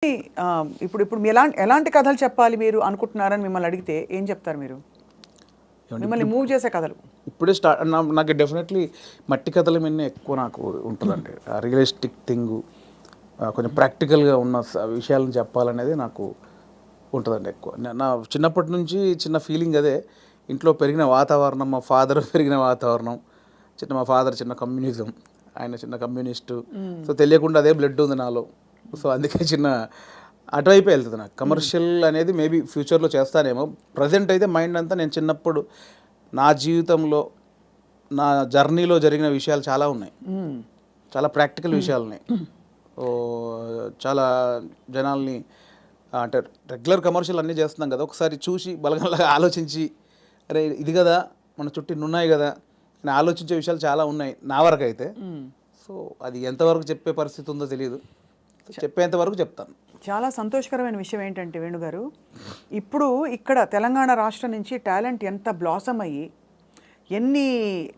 ఇప్పుడు ఇప్పుడు ఎలాంటి కథలు చెప్పాలి మీరు అనుకుంటున్నారని మిమ్మల్ని అడిగితే ఏం చెప్తారు మీరు? మిమ్మల్ని మూవ్ చేసే కథలు. ఇప్పుడే నాకు డెఫినెట్లీ మట్టి కథల మీద ఎక్కువ నాకు ఉంటుందండి. రియలిస్టిక్ థింగు, కొంచెం ప్రాక్టికల్గా ఉన్న విషయాలను చెప్పాలనేది నాకు ఉంటుందండి ఎక్కువ. నా చిన్నప్పటి నుంచి చిన్న ఫీలింగ్ అదే. ఇంట్లో పెరిగిన వాతావరణం, మా ఫాదర్ పెరిగిన వాతావరణం, మా ఫాదర్ చిన్న కమ్యూనిజం, ఆయన చిన్న కమ్యూనిస్టు. సో తెలియకుండా అదే బ్లడ్ ఉంది నాలో. సో అందుకే చిన్న అటువైపే వెళ్తుంది నాకు. కమర్షియల్ అనేది మేబీ ఫ్యూచర్లో చేస్తానేమో. ప్రజెంట్ అయితే మైండ్ అంతా నేను చిన్నప్పుడు నా జీవితంలో, నా జర్నీలో జరిగిన విషయాలు చాలా ఉన్నాయి. చాలా ప్రాక్టికల్ విషయాలు ఉన్నాయి. చాలా జనాల్ని అంటే రెగ్యులర్ కమర్షియల్ అన్నీ చేస్తున్నాం కదా, ఒకసారి చూసి బలగంలాగా ఆలోచించి అరే ఇది కదా మన చుట్టూ ఉన్నాయి కదా అని ఆలోచించే విషయాలు చాలా ఉన్నాయి నా వరకు అయితే. సో అది ఎంతవరకు చెప్పే పరిస్థితి ఉందో తెలియదు, చెప్పేంత వరకు చెప్తాను. చాలా సంతోషకరమైన విషయం ఏంటంటే వేణుగారు, ఇప్పుడు ఇక్కడ తెలంగాణ రాష్ట్రం నుంచి టాలెంట్ ఎంత బ్లాసమ్ అయ్యి ఎన్ని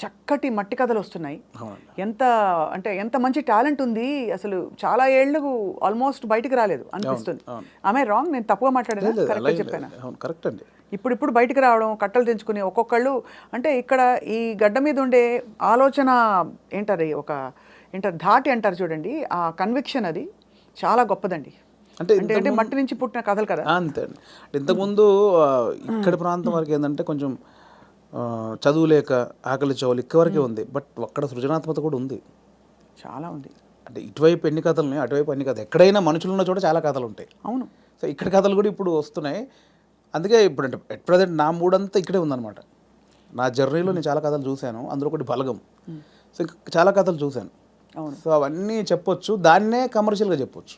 చక్కటి మట్టి కథలు వస్తున్నాయి, ఎంత మంచి టాలెంట్ ఉంది. అసలు చాలా ఏళ్ళు ఆల్మోస్ట్ బయటికి రాలేదు అనిపిస్తుంది. ఆమె రాంగ్? నేను తప్పుగా మాట్లాడాను? కరెక్ట్ చెప్పాను? కరెక్ట్ అండి. ఇప్పుడు బయటికి రావడం, కట్టలు తెంచుకుని ఒక్కొక్కళ్ళు అంటే ఇక్కడ ఈ గడ్డ మీద ఉండే ఆలోచన ఏంటారు, ధాటి అంటారు చూడండి, ఆ కన్విక్షన్ అది చాలా గొప్పదండి. అంటే మట్టి నుంచి పుట్టిన కథలు కదా. అంతే అండి. ఇంతకుముందు ఇక్కడ ప్రాంతం వరకు ఏంటంటే కొంచెం చదువు లేక ఆకలి చౌలు ఇక్కవరకే ఉంది. బట్ అక్కడ సృజనాత్మకత కూడా ఉంది, చాలా ఉంది. అంటే ఇటువైపు ఎన్ని కథలు ఉన్నాయి, అటువైపు ఎన్ని కథలు. ఎక్కడైనా మనుషులు ఉన్న చోట చాలా కథలు ఉంటాయి. అవును. సో ఇక్కడ కథలు కూడా ఇప్పుడు వస్తున్నాయి. అందుకే ఇప్పుడు అంటే ఎట్ ప్రజెంట్ నా మూడంతా ఇక్కడే ఉందన్నమాట. నా జర్నీలో నేను చాలా కథలు చూశాను, అందులో ఒకటి బలగం. సో చాలా కథలు చూశాను. సో అవన్నీ చెప్పొచ్చు, దాన్నే కమర్షియల్గా చెప్పొచ్చు.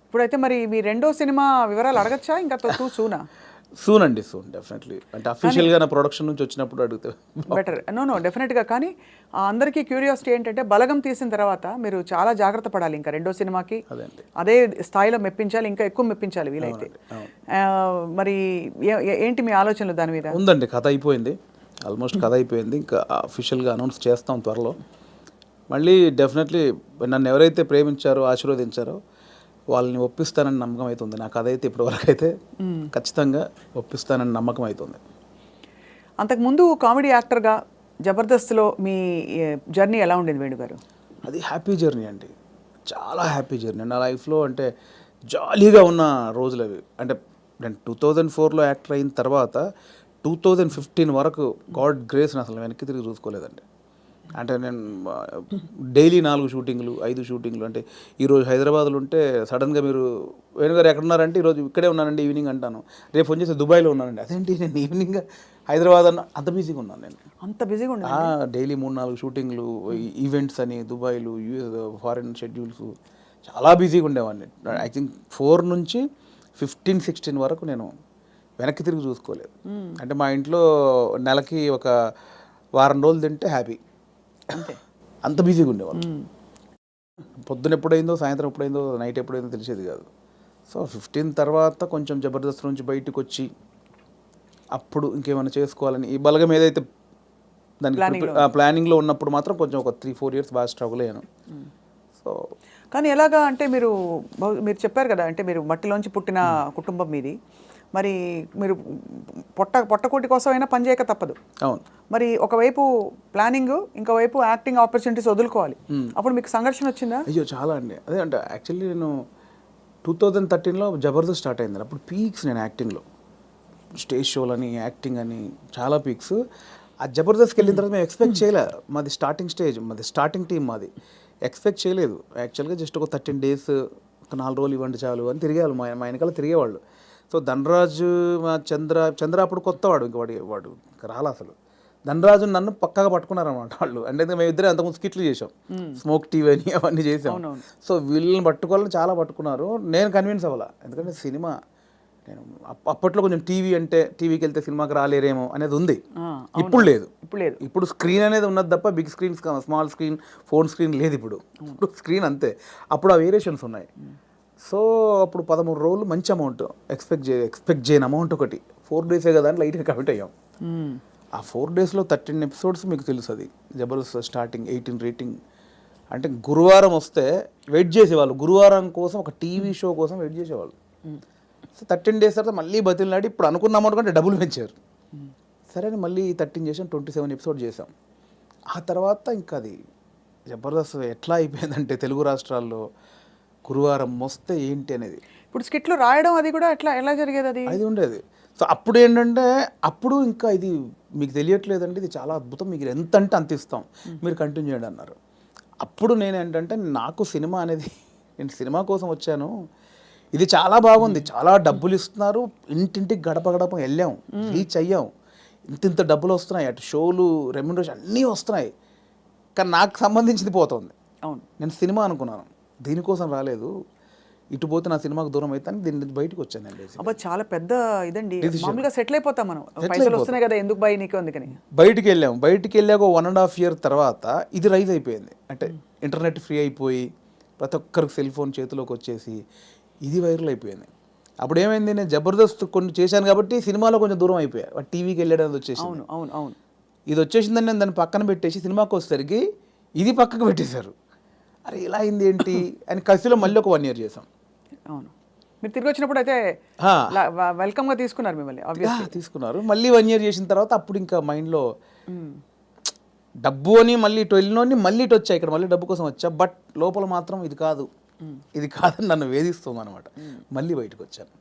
ఇప్పుడైతే మరి మీ రెండో సినిమా వివరాలు అడగచ్చా? ఇంకా సూనా? సూన్ అండి, సూన్ డెఫినెట్లీ. అంటే అఫీషియల్గా నా ప్రొడక్షన్ నుంచి వచ్చినప్పుడు అడిగితే బెటర్. నో డెఫినెట్గా. కానీ అందరికీ క్యూరియాసిటీ ఏంటంటే బలగం తీసిన తర్వాత మీరు చాలా జాగ్రత్త పడాలి. ఇంకా రెండో సినిమాకి అదే స్థాయిలో మెప్పించాలి, ఇంకా ఎక్కువ మెప్పించాలి వీలైతే. మరి ఏంటి మీ ఆలోచనలు దాని మీద? ఉందండి, కథ అయిపోయింది, ఆల్మోస్ట్ కథ అయిపోయింది. ఇంకా అఫీషియల్గా అనౌన్స్ చేస్తాం త్వరలో. మళ్ళీ డెఫినెట్లీ నన్ను ఎవరైతే ప్రేమించారో, ఆశీర్వదించారో వాళ్ళని ఒప్పిస్తానని నమ్మకం అవుతుంది. నాకు అదైతే ఇప్పటివరకు అయితే ఖచ్చితంగా ఒప్పిస్తానని నమ్మకం అవుతుంది. అంతకుముందు కామెడీ యాక్టర్గా జబర్దస్త్లో మీ జర్నీ ఎలా ఉండేది వేణుగారు? అది హ్యాపీ జర్నీ అండి, చాలా హ్యాపీ జర్నీ నా లైఫ్లో. అంటే జాలీగా ఉన్న రోజులు అవి. అంటే నేను 2004లో యాక్టర్ అయిన తర్వాత 2015 వరకు గాడ్ గ్రేస్ని అసలు వెనక్కి తిరిగి చూసుకోలేదండి. అంటే నేను డైలీ 4 షూటింగ్లు 5 షూటింగ్లు. అంటే ఈరోజు హైదరాబాద్లో ఉంటే సడన్గా మీరు వేణుగారు ఎక్కడున్నారంటే ఈరోజు ఇక్కడే ఉన్నానండి ఈవినింగ్ అంటాను. రేపు ఫోన్ చేసి దుబాయ్లో ఉన్నానండి. అదేంటి నేను ఈవినింగ్ హైదరాబాద్ అన్న, అంత బిజీగా ఉన్నాను నేను. అంత బిజీగా ఉన్నా డైలీ 3-4 షూటింగ్లు, ఈవెంట్స్ అని దుబాయ్లు, యూఎస్ ఫారిన్ షెడ్యూల్స్, చాలా బిజీగా ఉండేవాడిని. ఐ థింక్ 4 నుంచి 15-16 వరకు నేను వెనక్కి తిరిగి చూసుకోలేదు. అంటే మా ఇంట్లో నెలకి ఒక వారం రోజులు తింటే హ్యాపీ, అంత బిజీగా ఉండేవాళ్ళు. పొద్దున ఎప్పుడైందో, సాయంత్రం ఎప్పుడైందో, నైట్ ఎప్పుడైందో తెలిసేది కాదు. సో 15 తర్వాత కొంచెం జబర్దస్త్ నుంచి బయటకు వచ్చి అప్పుడు ఇంకేమైనా చేసుకోవాలని ఈ బలగం ఏదైతే దానికి ప్లానింగ్లో ఉన్నప్పుడు మాత్రం కొంచెం ఒక 3-4 ఇయర్స్ బాగా స్ట్రగుల్ అయ్యాను. సో కానీ ఎలాగా అంటే మీరు చెప్పారు కదా, అంటే మీరు మట్టిలోంచి పుట్టిన కుటుంబం మీది. మరి మీరు పొట్టకూటి కోసం అయినా పనిచేయక తప్పదు. అవును. మరి ఒకవైపు ప్లానింగ్, ఇంకోవైపు యాక్టింగ్ ఆపర్చునిటీస్ వదులుకోవాలి. అప్పుడు మీకు సంఘర్షణ వచ్చిందా? అయ్యో చాలా అండి. అదే అంటే యాక్చువల్లీ నేను 2013లో జబర్దస్త్ స్టార్ట్ అయింది. అప్పుడు పీక్స్ నేను యాక్టింగ్లో, స్టేజ్ షోలని, యాక్టింగ్ అని చాలా పీక్స్. ఆ జబర్దస్త్కి వెళ్ళిన తర్వాత మేము ఎక్స్పెక్ట్ చేయలేదు. మాది స్టార్టింగ్ స్టేజ్, మాది స్టార్టింగ్ టీం, మాది ఎక్స్పెక్ట్ చేయలేదు. యాక్చువల్గా జస్ట్ ఒక 13 days, ఒక 4 రోజులు ఇవ్వండి చాలు అని తిరిగేవాళ్ళు, మా వెనకాల తిరిగేవాళ్ళు. సో ధనరాజు, మా చంద్ర అప్పుడు కొత్తవాడు, ఇంక వాడు రాలా అసలు. ధనరాజు నన్ను పక్కగా పట్టుకున్నారన్నమాట వాళ్ళు. అంటే మేము ఇద్దరే అంతకుముందు స్కిట్లు చేసాం, స్మోక్ టీవీ అని అవన్నీ చేసాం. సో వీళ్ళని పట్టుకోవాలని చాలా పట్టుకున్నారు. నేను కన్విన్స్ అవ్వాలా, ఎందుకంటే సినిమా నేను అప్పట్లో కొంచెం టీవీకి వెళ్తే సినిమాకి రాలేరేమో అనేది ఉంది. ఇప్పుడు లేదు. ఇప్పుడు స్క్రీన్ అనేది ఉన్నది తప్ప big screen, small screen, phone screen లేదు. ఇప్పుడు స్క్రీన్ అంతే. అప్పుడు ఆ వేరియేషన్స్ ఉన్నాయి. సో అప్పుడు 13 రోజులు మంచి అమౌంట్ ఎక్స్పెక్ట్ చేయని అమౌంట్ ఒకటి 4 days కదా అని లైట్గా కమిట్ అయ్యాం. ఆ 4 daysలో 13 episodes మీకు తెలుసు. అది జబర్దస్త్ స్టార్టింగ్ 18 రేటింగ్ అంటే గురువారం వస్తే వెయిట్ చేసేవాళ్ళు, గురువారం కోసం ఒక టీవీ షో కోసం వెయిట్ చేసేవాళ్ళు. సో 13 days తర్వాత మళ్ళీ బతిలాడి ఇప్పుడు అనుకున్న అమౌంట్ కంటే డబ్బులు పెంచారు. సరే అని మళ్ళీ 13 చేసాం, 27 episodes చేసాం. ఆ తర్వాత ఇంకా అది జబర్దస్త్ ఎట్లా అయిపోయిందంటే తెలుగు రాష్ట్రాల్లో గురువారం వస్తే ఏంటి అనేది. ఇప్పుడు స్కిట్లు రాయడం అది కూడా ఎలా జరిగేది అది? అది ఉండేది. సో అప్పుడు ఏంటంటే అప్పుడు ఇంకా ఇది మీకు తెలియట్లేదండి, ఇది చాలా అద్భుతం, మీకు ఎంత అంటే అంత ఇస్తాం, మీరు కంటిన్యూ చేయండి అన్నారు. అప్పుడు నేను ఏంటంటే నాకు సినిమా అనేది, నేను సినిమా కోసం వచ్చాను, ఇది చాలా బాగుంది, చాలా డబ్బులు ఇస్తున్నారు, ఇంటింటికి గడప గడప వెళ్ళాం, రీచ్ అయ్యాం, ఇంత డబ్బులు వస్తున్నాయి, అటు షోలు రెమ్యునరేషన్ అన్నీ వస్తున్నాయి, కానీ నాకు సంబంధించింది పోతుంది. అవును, నేను సినిమా అనుకున్నాను, దీనికోసం రాలేదు, ఇటు పోతే నా సినిమాకు దూరం అవుతాను, దీని నుంచి బయటకు వచ్చానండి. అబ్బా చాలా పెద్ద ఇదండి, మామూలుగా సెటిల్ అయిపోతాం మనం, పైసలు వస్తున్నాయి కదా ఎందుకు బై నీకు అందుకని. బయటికి వెళ్ళాక 1.5 year తర్వాత ఇది రైజ్ అయిపోయింది. అంటే ఇంటర్నెట్ ఫ్రీ అయిపోయి ప్రతి ఒక్కరికి సెల్ ఫోన్ చేతిలోకి వచ్చేసి ఇది వైరల్ అయిపోయింది. అప్పుడు ఏమైంది, నేను జబర్దస్త్ కొన్ని చేశాను కాబట్టి సినిమాలో కొంచెం దూరం అయిపోయా, టీవీకి వెళ్ళడం వచ్చేసి. అవును అవును అవును, ఇది వచ్చేసిందని నేను దాన్ని పక్కన పెట్టేసి సినిమాకి వచ్చేసరికి ఇది పక్కకు పెట్టేశారు. అరే ఇలా అయింది ఏంటి అని కసిలో మళ్ళీ ఒక 1 year చేసాం. అవును, మీరు తిరిగి వచ్చినప్పుడు అయితే వెల్కమ్గా తీసుకున్నారు మిమ్మల్ని, తీసుకున్నారు. మళ్ళీ 1 year చేసిన తర్వాత అప్పుడు ఇంకా మైండ్లో డబ్బు అని మళ్ళీ ఇటు వెళ్ళినోని మళ్ళీ ఇటు వచ్చా, ఇక్కడ మళ్ళీ డబ్బు కోసం వచ్చా, బట్ లోపల మాత్రం ఇది కాదని నన్ను వేధిస్తుంది అనమాట. మళ్ళీ బయటకు వచ్చాను.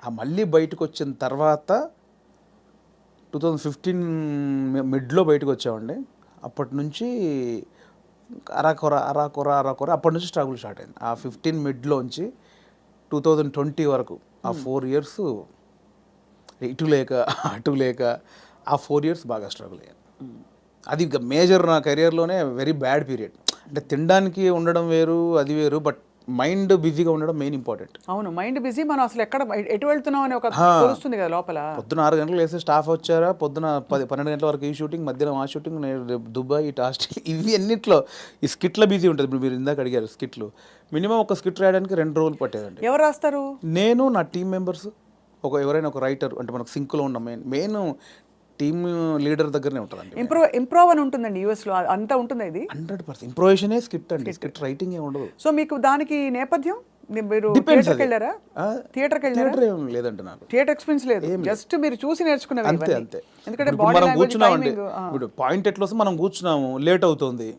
ఆ మళ్ళీ బయటకు వచ్చిన తర్వాత 2015 మిడ్లో బయటకు వచ్చామండి. అప్పటి నుంచి అరాకొర అప్పటి నుంచి స్ట్రగుల్ స్టార్ట్ అయింది. ఆ 15 మిడ్లోంచి 2020 వరకు ఆ 4 years ఇటు లేక అటు లేక ఆ 4 years బాగా స్ట్రగుల్ అయ్యాను. అది ఇంకా మేజర్ నా కెరియర్లోనే వెరీ బ్యాడ్ పీరియడ్. అంటే తినడానికి ఉండడం వేరు, అది వేరు, బట్ మైండ్ బిజీగా ఉండడం మెయిన్ ఇంపార్టెంట్. అవును, మైండ్ బిజీ, మనం అసలు ఎటు వెళ్తున్నాం అని ఒక తెలుస్తుంది కదా లోపల. పొద్దున 6 గంటలకు వేస్తే స్టాఫ్ వచ్చారా, పొద్దున 12 గంటల వరకు ఈ షూటింగ్, మధ్యాహ్నం ఆ షూటింగ్, దుబాయ్, ఇటు హాస్టల్, ఇవి అన్నిట్లో ఈ స్కిట్ల బిజీ ఉంటుంది. ఇప్పుడు మీరు ఇందాక అడిగారు స్కిట్లు, మినిమం ఒక స్కిట్ రాయడానికి 2 రోజులు పట్టేదండి. ఎవరు రాస్తారు? నేను, నా టీం మెంబర్స్, ఎవరైనా ఒక రైటర్, అంటే మనకు సింక్లో ఉన్న మెయిన్ టీమ్ లీడర్ దగ్గరనే ఉంటుందండి. ఇంప్రూవ్ అని ఉంటుందండి యూఎస్లో, అంతా ఉంటుంది. ఇది 100% ఇంప్రూవేషనే స్క్రిప్ట్ అండి, స్క్రిప్ట్ రైటింగ్ ఏ ఉండదు. సో మీకు దానికి నేపథ్యం, మీరు థియేటర్కి వెళ్ళారా? థియేటర్ ఏం లేదండి, నాకు థియేటర్ ఎక్స్పీరియన్స్ లేదు, జస్ట్ మీరు చూసి నేర్చుకునేవి. అంతే. ఎందుకంటే మనం కూర్చున్నామండి, ఇప్పుడు పాయింట్ ఎట్లా వస్తే మనం కూర్చున్నాము, లేట్ అవుతుంది,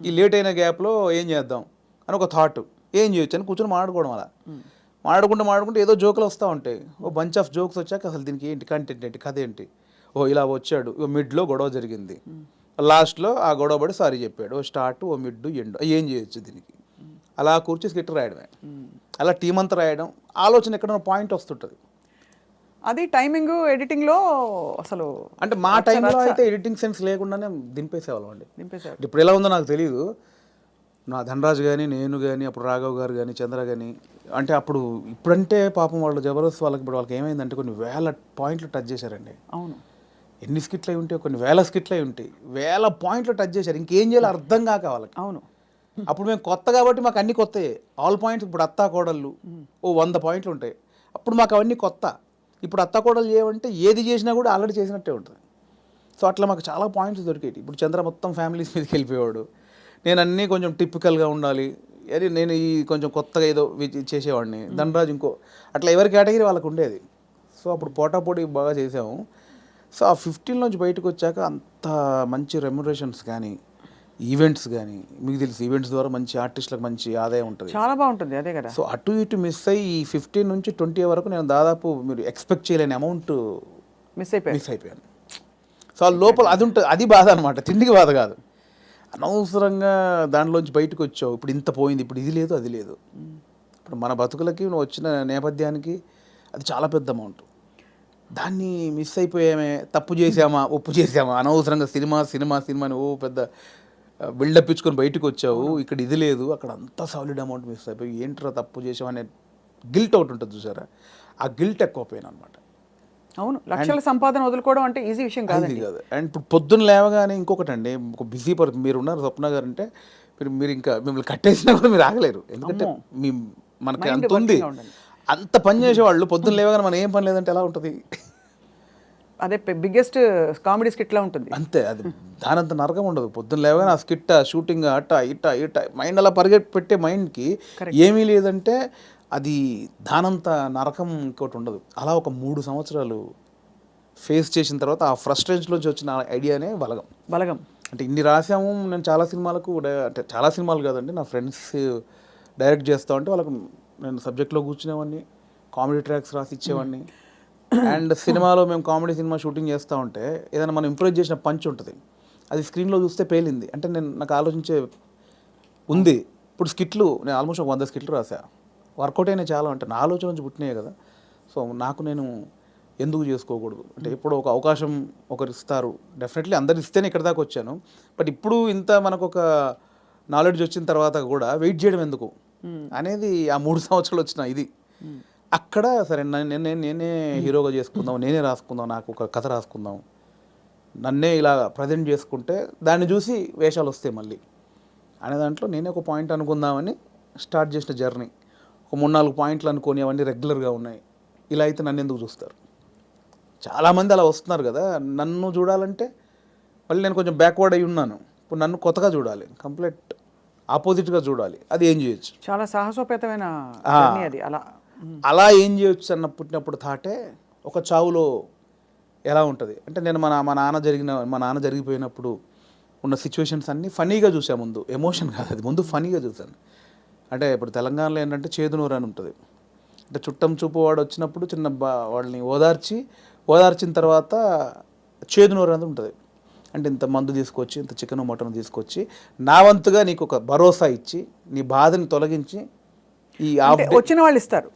ఈ లేట్ అయిన గ్యాప్లో ఏం చేద్దాం అని ఒక థాట్, ఏం చేయొచ్చు అని కూర్చొని మాట్లాడుకోవడం. అలా మాట్లాడుకుంటే ఏదో జోకులు వస్తూ ఉంటాయి. ఓ బంచ్ ఆఫ్ జోక్స్ వచ్చాక అసలు దీనికి ఏంటి కంటెంట్ ఏంటి, కథ ఏంటి, ఇలా వచ్చాడు, మిడ్లో గొడవ జరిగింది, లాస్ట్లో ఆ గొడవ పడి సారీ చెప్పాడు, స్టార్ట్, మిడ్, ఎండ్, ఏం చేయొచ్చు దీనికి, అలా కూర్చి స్కిట్ రాయడమే. అలా టీం అంతా రాయడం, ఆలోచన ఎక్కడ పాయింట్ వస్తుంటుంది. అది టైమింగ్ ఎడిటింగ్లో అసలు, అంటే మా టైంలో అయితే ఎడిటింగ్ సెన్స్ లేకుండానే దింపేసేవాళ్ళం అండి. ఇప్పుడు ఎలా ఉందో నాకు తెలియదు. నా ధనరాజు కానీ, నేను కానీ, అప్పుడు రాఘవ్ గారు కానీ, చంద్ర కానీ, అంటే అప్పుడు ఇప్పుడంటే పాపం వాళ్ళు జబర్దస్త్ వాళ్ళకి ఇప్పుడు వాళ్ళకి ఏమైందంటే కొన్ని 1000 points టచ్ చేశారండి. అవును, ఎన్ని స్కిట్లు అయి ఉంటాయి, కొన్ని 1000 స్కిట్లు అయి ఉంటాయి, 1000 points టచ్ చేశారు. ఇంకేం చేయాలో అర్థం కాక వాళ్ళకి. అవును, అప్పుడు మేము కొత్త కాబట్టి మాకు అన్ని కొత్తయే, ఆల్ పాయింట్స్. ఇప్పుడు అత్తా కోడళ్ళు 100 points ఉంటాయి, అప్పుడు మాకు అవన్నీ కొత్త. ఇప్పుడు అత్తా కోడలు చేయమంటే ఏది చేసినా కూడా ఆల్రెడీ చేసినట్టే ఉంటుంది. సో అట్లా మాకు చాలా పాయింట్స్ దొరికేవి. ఇప్పుడు చంద్ర మొత్తం ఫ్యామిలీస్ మీదకి వెళ్ళిపోయాడు, నేను అన్నీ కొంచెం టిపికల్గా ఉండాలి, అది నేను ఈ కొంచెం కొత్తగా ఏదో చేసేవాడిని, ధనరాజు ఇంకో, అట్లా ఎవరి కేటగిరీ వాళ్ళకు ఉండేది. సో అప్పుడు పోటాపోటీ బాగా చేసాము. సో ఆ 15 నుంచి బయటకు వచ్చాక అంత మంచి రెమ్యునరేషన్స్ కానీ, ఈవెంట్స్ కానీ, మీకు తెలుసు ఈవెంట్స్ ద్వారా మంచి ఆర్టిస్టులకు మంచి ఆదాయం ఉంటుంది, చాలా బాగుంటుంది. అదే కదా. సో అటు ఇటు మిస్ అయ్యి ఈ 15 నుంచి 20 వరకు నేను దాదాపు మీరు ఎక్స్పెక్ట్ చేయలేని అమౌంట్ మిస్ అయిపోయాను. సో ఆ లోపల అది ఉంటుంది, అది బాధ అనమాట, తిండికి బాధ కాదు. అనవసరంగా దాంట్లోంచి బయటకు వచ్చావు, ఇప్పుడు ఇంత పోయింది, ఇప్పుడు ఇది లేదు అది లేదు. ఇప్పుడు మన బతుకులకి నువ్వు వచ్చిన నేపథ్యానికి అది చాలా పెద్ద అమౌంట్. దాన్ని మిస్ అయిపోయామే, తప్పు చేసామా, ఒప్పు చేసామా, అనవసరంగా సినిమాని ఓ పెద్ద బిల్డప్ ఇచ్చుకొని బయటకు వచ్చావు, ఇక్కడ ఇది లేదు, అక్కడ అంతా సాలిడ్ అమౌంట్ మిస్ అయిపోయి ఏంట్రా తప్పు చేసామనే గిల్ట్ ఒకటి ఉంటుంది చూసారా, ఆ గిల్ట్ ఎక్కువ పోయాను అనమాట. అవును, లక్షల సంపాదన వదులుకోవడం అంటే ఈజీ విషయం కాదు. అండ్ ఇప్పుడు పొద్దున్న లేవగానే ఇంకొకటి అండి, ఒక బిజీ పర్సన్ మీరు ఉన్నారు స్వప్న గారు అంటే, మీరు ఇంకా మిమ్మల్ని కట్టేసినా కూడా మీరు ఆగలేరు, ఎందుకంటే మనకి అంత ఉంది, అంత పని చేసేవాళ్ళు పొద్దున్న లేవగానే మనం ఏం పని లేదంటే ఎలా ఉంటుంది. అదే బిగ్గెస్ట్ కామెడీ స్కిట్లా ఉంటుంది. అంతే, అది దానంత నరకం ఉండదు. పొద్దున్న లేవగానే ఆ స్కిట్, షూటింగ్, అట్ట ఇట్ట మైండ్ అలా పరిగెట్టి పెట్టే మైండ్కి ఏమీ లేదంటే అది దానంత నరకం ఇంకోటి ఉండదు. అలా ఒక 3 సంవత్సరాలు ఫేస్ చేసిన తర్వాత ఆ ఫ్రస్ట్రేషన్లోంచి వచ్చిన ఐడియానే బలగం. అంటే ఇన్ని రాసాము. నేను చాలా సినిమాలకు అంటే చాలా సినిమాలు కాదండి, నా ఫ్రెండ్స్ డైరెక్ట్ చేస్తా ఉంటే వాళ్ళకు నేను సబ్జెక్ట్లో కూర్చునేవాడిని, కామెడీ ట్రాక్స్ రాసి ఇచ్చేవాడిని. అండ్ సినిమాలో మేము కామెడీ సినిమా షూటింగ్ చేస్తూ ఉంటే ఏదైనా మనం ఇంప్రూవ్ చేసిన పంచ్ ఉంటుంది, అది స్క్రీన్లో చూస్తే పేలింది అంటే నాకు ఆలోచించే ఉంది. ఇప్పుడు స్కిట్లు నేను ఆల్మోస్ట్ ఒక 100 స్కిట్లు రాసా, వర్కౌట్ అయినా చాలా అంటే నా ఆలోచన నుంచి పుట్టినాయి కదా. సో నాకు నేను ఎందుకు చేసుకోకూడదు అంటే ఇప్పుడు ఒక అవకాశం ఒకరు ఇస్తారు, డెఫినెట్లీ అందరు ఇస్తేనే ఇక్కడ దాకా వచ్చాను. బట్ ఇప్పుడు ఇంత మనకు ఒక నాలెడ్జ్ వచ్చిన తర్వాత కూడా వెయిట్ చేయడం ఎందుకు అనేది ఆ 3 సంవత్సరాలు వచ్చిన ఇది. అక్కడ సరే నేనే హీరోగా చేసుకుందాం, నేనే రాసుకుందాం, నాకు ఒక కథ రాసుకుందాం, నన్నే ఇలా ప్రజెంట్ చేసుకుంటే దాన్ని చూసి వేషాలు వస్తాయి మళ్ళీ అనే దాంట్లో నేనే ఒక పాయింట్ అనుకుందామని స్టార్ట్ చేసిన జర్నీ. ఒక 3-4 పాయింట్లు అనుకొని అవన్నీ రెగ్యులర్గా ఉన్నాయి. ఇలా అయితే నన్ను ఎందుకు చూస్తారు? చాలామంది అలా వస్తున్నారు కదా, నన్ను చూడాలంటే మళ్ళీ నేను కొంచెం బ్యాక్వర్డ్ అయి ఉన్నాను. ఇప్పుడు నన్ను కొత్తగా చూడాలి, కంప్లీట్ ఆపోజిట్గా చూడాలి. అది ఏం చేయొచ్చు? చాలా సాహసోపేతమైన జర్నీ అది. అలా ఏం చేయొచ్చు అన్న పుట్టినప్పుడు థాటే ఒక చావులో ఎలా ఉంటుంది అంటే నేను మా నాన్న జరిగిపోయినప్పుడు ఉన్న సిచ్యువేషన్స్ అన్నీ ఫనీగా చూసా. ముందు ఎమోషన్ కాదు, అది ముందు ఫనీగా చూశాను. అంటే ఇప్పుడు తెలంగాణలో ఏంటంటే చేదునూరు అని ఉంటుంది, అంటే చుట్టం చూపు వాడు వచ్చినప్పుడు వాళ్ళని ఓదార్చిన తర్వాత చేదునూరు అనేది ఉంటుంది. అంటే ఇంత మందు తీసుకొచ్చి, ఇంత చికెన్ మటన్ తీసుకొచ్చి నా వంతుగా నీకు ఒక భరోసా ఇచ్చి నీ బాధని తొలగించి ఈ వచ్చిన వాళ్ళు ఇస్తారు.